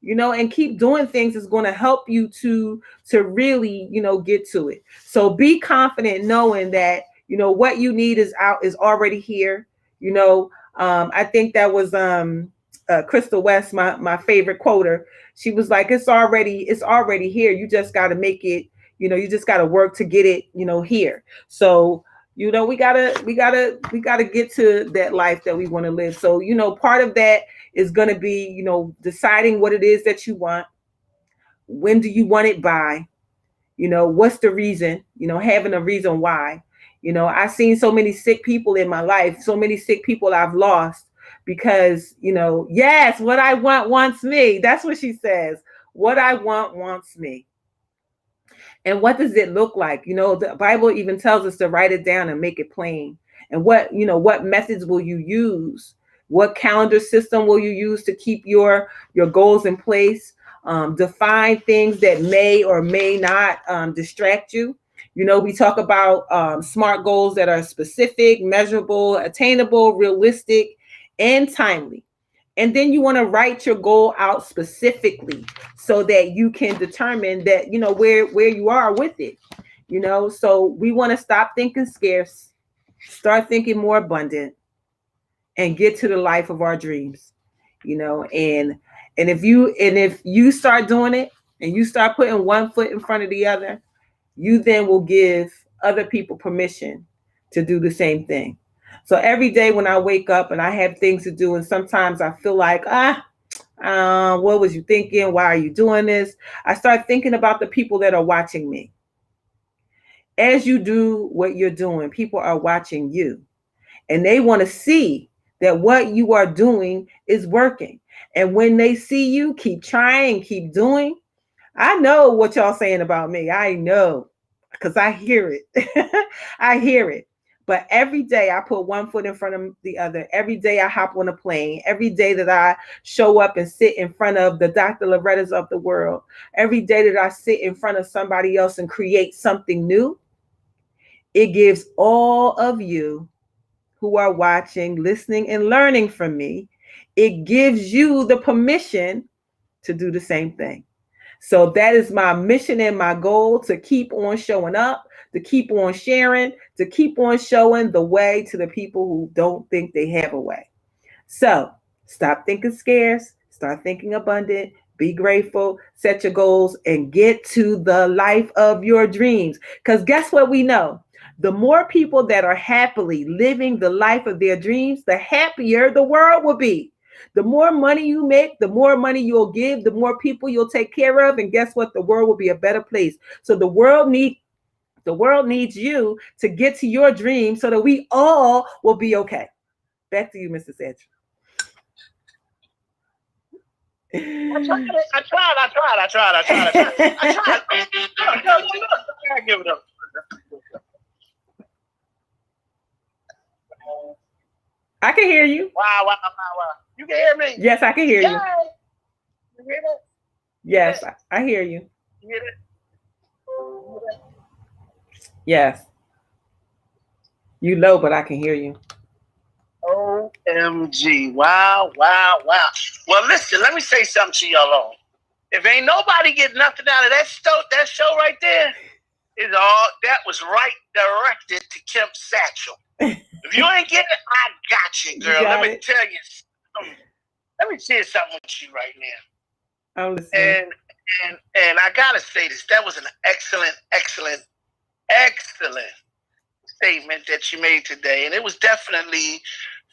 and keep doing things is going to help you to really, get to it. So be confident knowing that, what you need is already here. I think that was Crystal West, my favorite quoter. She was like, it's already here. You just got to make it, you just got to work to get it, here. So, You know, we gotta get to that life that we want to live. So, you know, part of that is going to be, you know, deciding what it is that you want. When do you want it by? You know, what's the reason? You know, having a reason why. You know, I've seen so many sick people in my life, so many sick people I've lost because, you know, yes, what I want wants me. That's what she says. What I want wants me. And what does it look like? You know, the Bible even tells us to write it down and make it plain. And what, you know, what methods will you use? What calendar system will you use to keep your goals in place? Define things that may or may not distract you. You know, we talk about smart goals that are specific, measurable, attainable, realistic, and timely. And then you want to write your goal out specifically so that you can determine that, you know, where you are with it. You know, so we want to stop thinking scarce, start thinking more abundant, and get to the life of our dreams. You know, and if you start doing it and you start putting one foot in front of the other, you then will give other people permission to do the same thing. So every day when I wake up and I have things to do, and sometimes I feel like, what was you thinking? Why are you doing this? I start thinking about the people that are watching me. As you do what you're doing, people are watching you, and they want to see that what you are doing is working. And when they see you keep trying, keep doing, I know what y'all saying about me. I know, because I hear it. I hear it. But every day I put one foot in front of the other. Every day I hop on a plane. Every day that I show up and sit in front of the Dr. Lorettas of the world. Every day that I sit in front of somebody else and create something new. It gives all of you who are watching, listening, and learning from me, it gives you the permission to do the same thing. So that is my mission and my goal, to keep on showing up, to keep on sharing, to keep on showing the way to the people who don't think they have a way. So stop thinking scarce, start thinking abundant, be grateful, set your goals, and get to the life of your dreams. Because guess what we know? The more people that are happily living the life of their dreams, the happier the world will be. The more money you make, the more money you'll give, the more people you'll take care of. And guess what? The world will be a better place. So the world needs you to get to your dream so that we all will be okay. Back to you, Mr. Sedgwick. I tried. I give it up. I can hear you. Wow. You can hear me? Yes, I can hear you. You hear that? Yes, I hear you. You hear that? Yes. You low, but I can hear you. OMG. Wow. Well, listen, let me say something to y'all all. If ain't nobody get nothing out of that show right there, that was right directed to Kim Satchel. If you ain't getting it, I got you, girl. Let me tell you something. Let me share something with you right now. I'm listening. And I gotta say this. That was an excellent statement that you made today. And it was definitely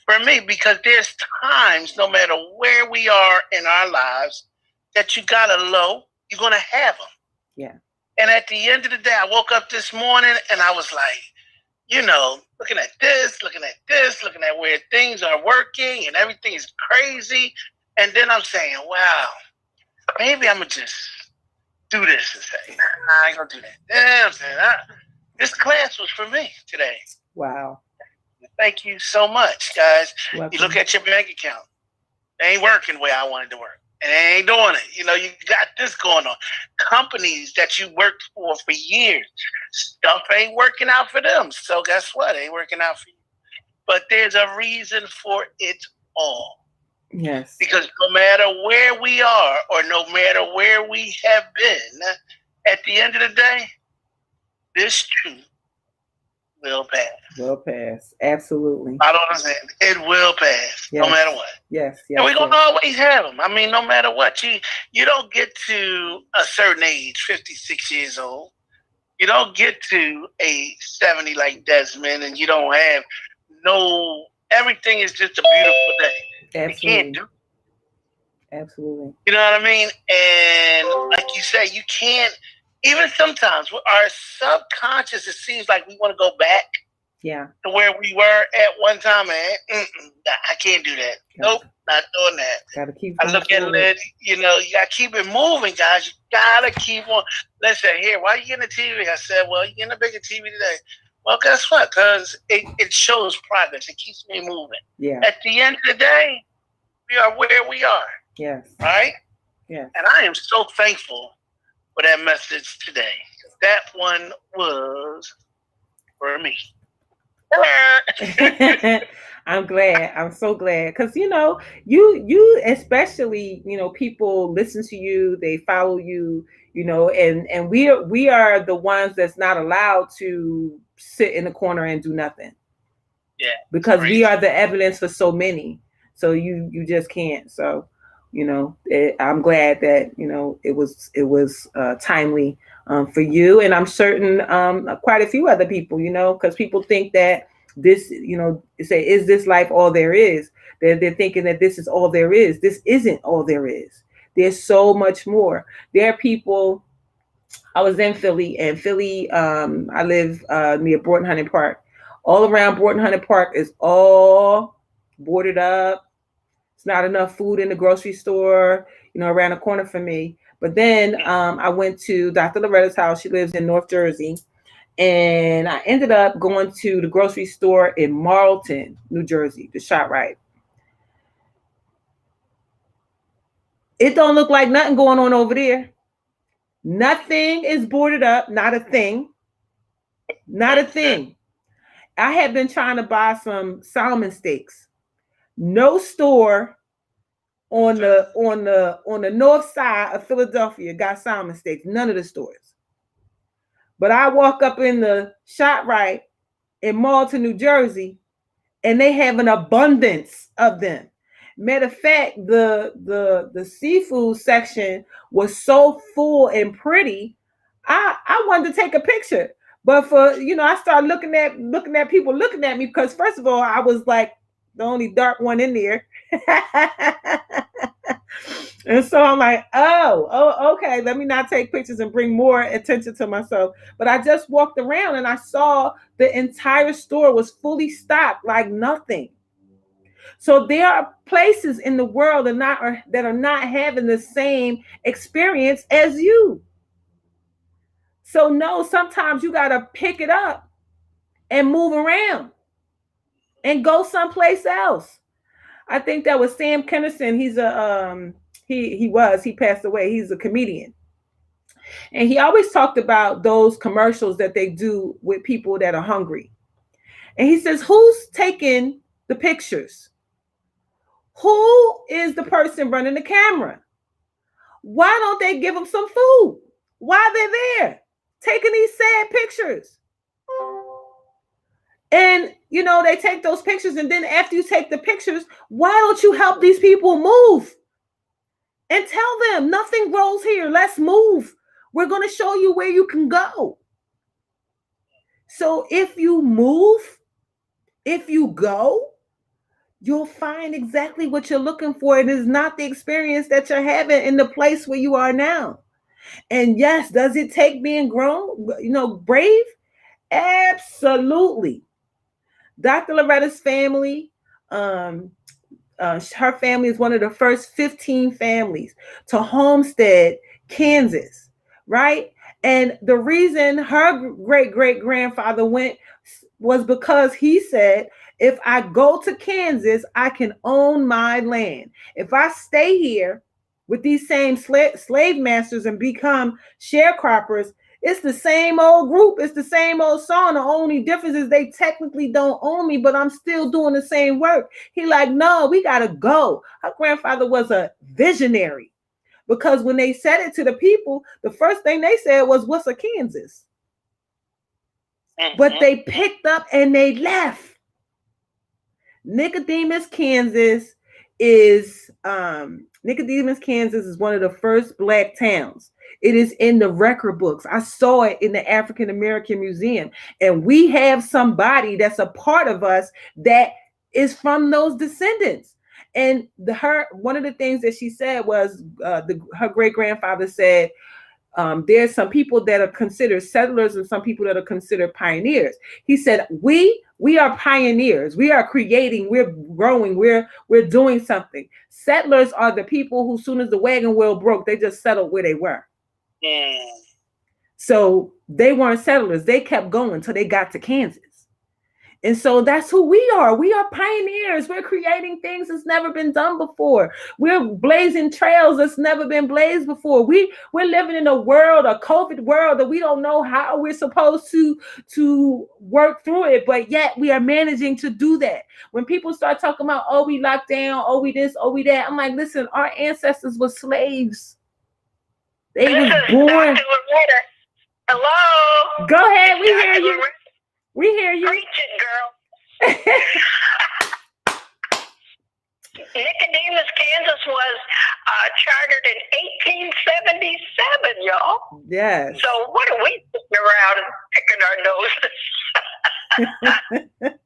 for me, because there's times, no matter where we are in our lives, that you got a low, you're gonna have them. Yeah. And at the end of the day, I woke up this morning and I was like, you know, looking at where things are working and everything is crazy. And then I'm saying, wow, maybe I'm going to just do this and say, nah, I ain't going to do that. Yeah, I'm saying, this class was for me today. Wow. Thank you so much, guys. Welcome. You look at your bank account. It ain't working the way I wanted to work. And they ain't doing it. You know, you got this going on. Companies that you worked for years, stuff ain't working out for them. So guess what? It ain't working out for you. But there's a reason for it all. Yes. Because no matter where we are or no matter where we have been, at the end of the day, this too will pass. Will pass. Absolutely. I don't understand. It will pass, yes. No matter what. Yes. And we're going to always have them. I mean, no matter what. You don't get to a certain age, 56 years old, You don't get to a 70 like Desmond, and you don't have everything is just a beautiful day. Absolutely. You can't do. Absolutely. You know what I mean? And like you say, you can't. Even sometimes with our subconscious, it seems like we want to go back. Yeah. To where we were at one time, man. I can't do that. Nope, not doing that. Gotta keep. I look at it. You gotta keep it moving, guys. You gotta keep on. Listen, here, why are you getting a TV? I said, well, you're getting a bigger TV today. Well, guess what? Because it shows progress. It keeps me moving. Yeah. At the end of the day, we are where we are. Yes. Right? Yeah. And I am so thankful for that message today. That one was for me. I'm glad. I'm so glad because you especially people listen to you, they follow you, and we are the ones that's not allowed to sit in the corner and do nothing. Yeah, because we are the evidence for so many. So you just can't. So I'm glad that it was timely for you, and I'm certain quite a few other people, because people think that this, say, is this life all there is? They're thinking that this is all there is. This isn't all there is. There's so much more. There are people. I was in Philly, and Philly, I live near Broughton Hunting Park. All around Broughton Hunting Park is all boarded up. It's not enough food in the grocery store, around the corner from me. But then I went to Dr. Loretta's house. She lives in North Jersey. And I ended up going to the grocery store in Marlton, New Jersey, the ShopRite. It don't look like nothing going on over there. Nothing is boarded up. Not a thing. Not a thing. I had been trying to buy some salmon steaks. No store on the north side of Philadelphia got salmon steaks. None of the stores. But I walk up in the ShopRite in Marlton, New Jersey, and they have an abundance of them. Matter of fact, the seafood section was so full and pretty. I wanted to take a picture. But I started looking at people looking at me because first of all, I was like the only dark one in there. And so I'm like, oh, okay, let me not take pictures and bring more attention to myself. But I just walked around and I saw the entire store was fully stocked like nothing. So there are places in the world that are not having the same experience as you. So no, sometimes you got to pick it up and move around and go someplace else. I think that was Sam Kinison. He's he passed away. He's a comedian. And he always talked about those commercials that they do with people that are hungry. And he says, who's taking the pictures? Who is the person running the camera? Why don't they give them some food while they're there taking these sad pictures? And, they take those pictures. And then after you take the pictures, why don't you help these people move? And tell them nothing grows here. Let's move. We're going to show you where you can go. So if you move, if you go, you'll find exactly what you're looking for. It is not the experience that you're having in the place where you are now. And yes, does it take being brave? Absolutely. Dr. Loretta's family, her family is one of the first 15 families to homestead Kansas, right? And the reason her great-great-grandfather went was because he said, if I go to Kansas, I can own my land. If I stay here with these same slave masters and become sharecroppers, it's the same old group. It's the same old song. The only difference is they technically don't own me, but I'm still doing the same work. He like, no, we got to go. Her grandfather was a visionary because when they said it to the people, the first thing they said was, what's a Kansas? But they picked up and they left. Nicodemus, Kansas is Nicodemus, Kansas is one of the first black towns. It is in the record books. I saw it in the African American Museum. And we have somebody that's a part of us that is from those descendants. And one of the things that she said was her great grandfather said, there's some people that are considered settlers and some people that are considered pioneers. He said, we are pioneers. We are creating, we're growing, we're doing something. Settlers are the people who, soon as the wagon wheel broke, they just settled where they were. So they weren't settlers. They kept going until they got to Kansas. And so that's who we are. We are pioneers. We're creating things that's never been done before. We're blazing trails that's never been blazed before. We're living in a world, a COVID world, that we don't know how we're supposed to work through it, but yet we are managing to do that. When people start talking about, oh, we locked down, oh, we this, oh, we that, I'm like, listen, our ancestors were slaves. They was born. Hello. Go ahead. We hear you. We hear you. Preach it, girl. Nicodemus, Kansas was chartered in 1877, y'all. Yes. So what are we sitting around and picking our noses?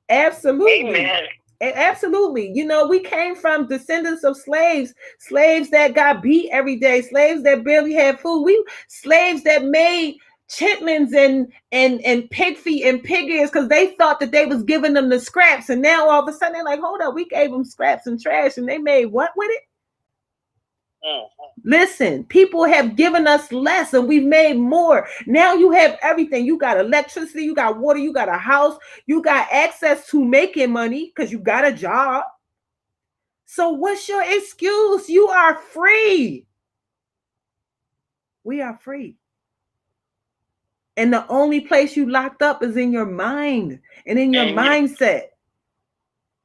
Absolutely. Amen. Absolutely. You know, we came from descendants of slaves that got beat every day, slaves that barely had food. Slaves that made chitlins and pig feet and pig ears because they thought that they was giving them the scraps, and now all of a sudden they're like, hold up, we gave them scraps and trash, and they made what with it? Listen, people have given us less and we've made more. Now you have everything. You got electricity, you got water, you got a house, you got access to making money because you got a job. So what's your excuse? You are free. We are free. And the only place you locked up is in your mind and in your mindset.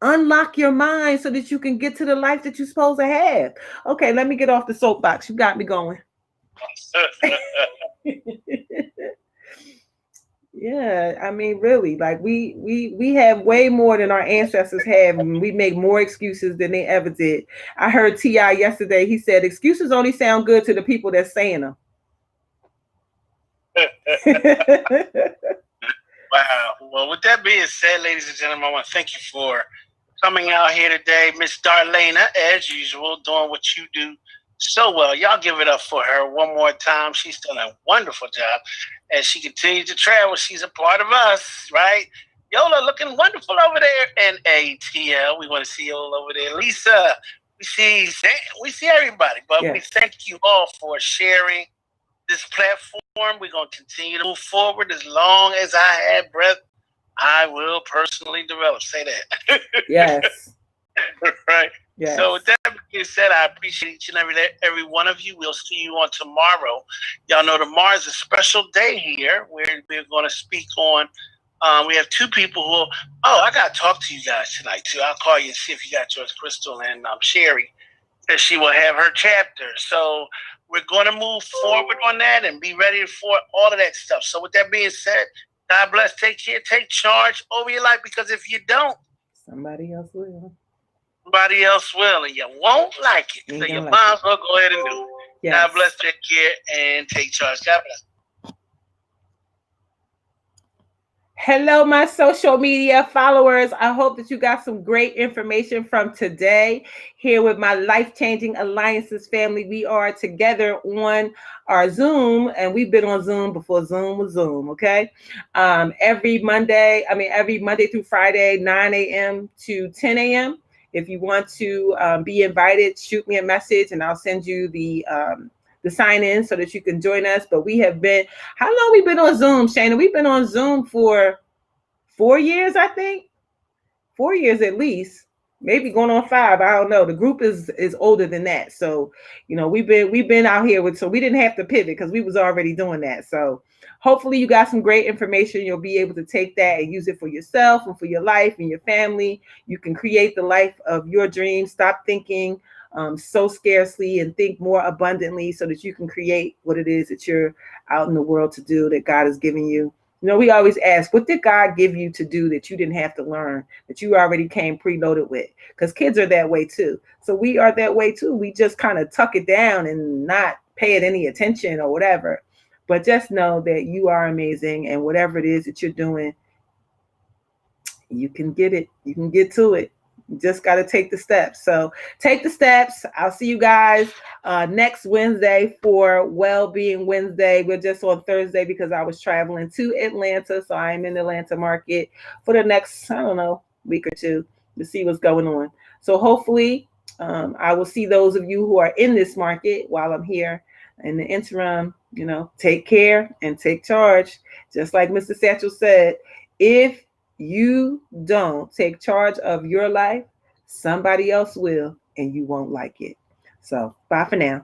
Unlock your mind so that you can get to the life that you're supposed to have. Okay, let me get off the soapbox. You got me going. Yeah, I mean, really, like we have way more than our ancestors have, and we make more excuses than they ever did. I heard T.I. yesterday. He said excuses only sound good to the people that's saying them. Wow. Well, with that being said, ladies and gentlemen, I want to thank you for coming out here today. Miss Darlena, as usual, doing what you do so well. Y'all give it up for her one more time. She's done a wonderful job. As she continues to travel, she's a part of us, right? Yola looking wonderful over there. And ATL, we want to see Yola over there. Lisa, we see everybody. But we thank you all for sharing this platform. We're going to continue to move forward as long as I have breath. I will personally develop. Say that. Yes. Right. Yes. So with that being said, I appreciate each and every one of you. We'll see you on tomorrow. Y'all know tomorrow is a special day here where we're going to speak on. We have two people who. I got to talk to you guys tonight too. I'll call you and see if you got yours, Crystal and Sherry, that she will have her chapter. So we're going to move forward on that and be ready for all of that stuff. So with that being said, God bless, take care, take charge over your life, because if you don't, somebody else will. Somebody else will, and you won't like it. So you might as well go ahead and do it. Yes. God bless, take care, and take charge. God bless. Hello, my social media followers. I hope that you got some great information from today here with my Life-Changing Alliances family. We are together on our Zoom, and we've been on Zoom before Zoom was Zoom, okay? Every Monday through Friday, 9 a.m. to 10 a.m. If you want to be invited, shoot me a message, and I'll send you the sign in so that you can join us. But we have been, how long we been on Zoom, Shana? We've been on Zoom for 4 years, I think. 4 years at least, maybe going on 5. I don't know. The group is older than that. So, you know, we've been out here so we didn't have to pivot because we was already doing that. So hopefully you got some great information. You'll be able to take that and use it for yourself and for your life and your family. You can create the life of your dreams. Stop thinking so scarcely and think more abundantly so that you can create what it is that you're out in the world to do, that God has given you. You know, we always ask, what did God give you to do that you didn't have to learn, that you already came preloaded with? Because kids are that way too. So we are that way too. We just kind of tuck it down and not pay it any attention or whatever. But just know that you are amazing, and whatever it is that you're doing, you can get it. You can get to it. You just got to take the steps. So take the steps. I'll see you guys next Wednesday for Wellbeing Wednesday. We're just on Thursday because I was traveling to Atlanta. So I am in the Atlanta market for the next, I don't know, week or two to see what's going on. So hopefully I will see those of you who are in this market while I'm here. In the interim, you know, take care and take charge. Just like Mr. Satchel said, if you don't take charge of your life, somebody else will, and you won't like it. So, bye for now.